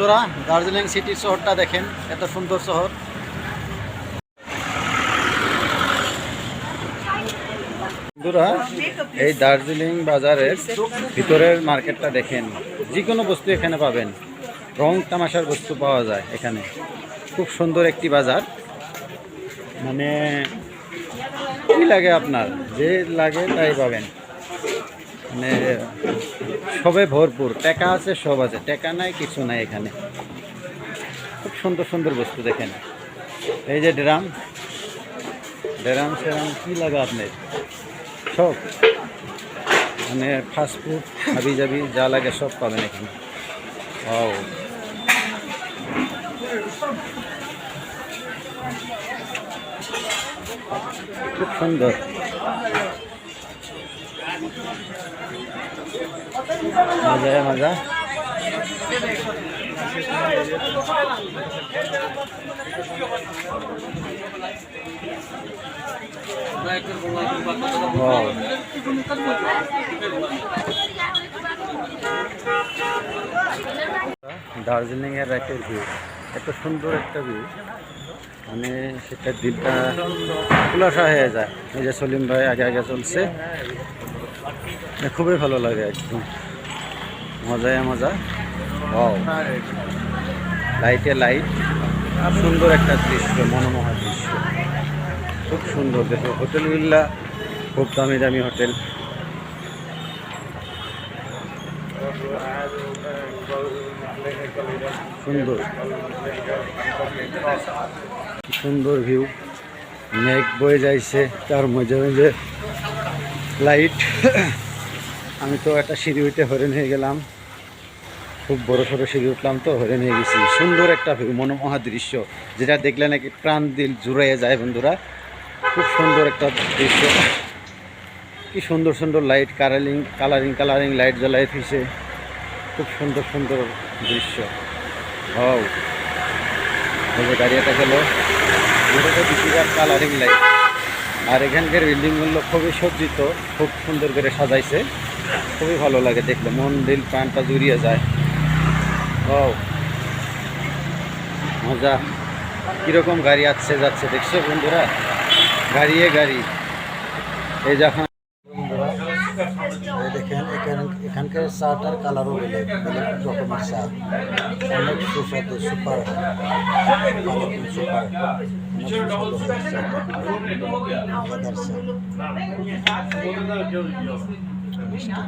বন্ধুরা, দার্জিলিং সিটি শহরটা দেখেন, এত সুন্দর শহর। বন্ধুরা, এই দার্জিলিং বাজারের ভিতরের মার্কেটটা দেখেন, যে কোনো বস্তু এখানে পাবেন, রং তামাশার বস্তু পাওয়া যায় এখানে। খুব সুন্দর একটি বাজার, মানে কি লাগে আপনার, যে লাগে তাই পাবেন, মানে সবে ভরপুর, টাকা আছে, সব আছে, টাকা নাই কিছু নাই এখানে। খুব সুন্দর সুন্দর বস্তু দেখেন, এই যে ড্রাম সেরাম কি লাগে আপনার, সব মানে ফাস্টফুড হাবি জাবি যা লাগে সব পাবেন এখানে। ও খুব সুন্দর, মজা মজা। দার্জিলিং এর রাতের ভিউ, এত সুন্দর একটা ভিউ, মানে সেটা দিনটা খোলাসা হয়ে যায়। এই যে সলিম ভাই আগে আগে চলছে, খুবই ভালো লাগে, একদম মজায় মজা। ওয়াও, লাইটে লাইট, সুন্দর একটা দৃশ্য, মনোমোহা দৃশ্য, খুব সুন্দর। দেখো হোটেলগুলা খুব দামি দামি হোটেল, সুন্দর সুন্দর ভিউ, মেঘ বয়ে যাইছে, তার মাঝে মাঝে লাইট। আমি তো একটা সিঁড়ি উঠে হরেন হয়ে গেলাম, খুব বড় সড়ো সিঁড়ি উঠলাম তো হরেন হয়ে গেছি। সুন্দর একটা ভিউ, মনোমোহা দৃশ্য, যেটা দেখলে নাকি প্রাণ দিল জুড়াইয়া যায় বন্ধুরা। খুব সুন্দর একটা দৃশ্য, কি সুন্দর সুন্দর লাইট, কালারিং লাইট জ্বলাই দিয়েছে, খুব সুন্দর সুন্দর দৃশ্য। ও এই যে গাড়িটা গেল, এটা তো বেশিরভাগ কালারিং লাইট। আর এখানকার বিল্ডিংগুলো খুবই সজ্জিত, খুব সুন্দর করে সাজাইছে, খুবই ভালো লাগে দেখলে, মন দিল প্রাণটা জুড়িয়ে যায়। ও মজা, কীরকম গাড়ি আসছে যাচ্ছে দেখছো বন্ধুরা, গাড়িয়ে গাড়ি। এই যখন দেখেন এখানকার চাটার কালারও বেলেগ রকমের চা, অনেক সুস্বাদু, সুপার সুপার, মজাদার চা।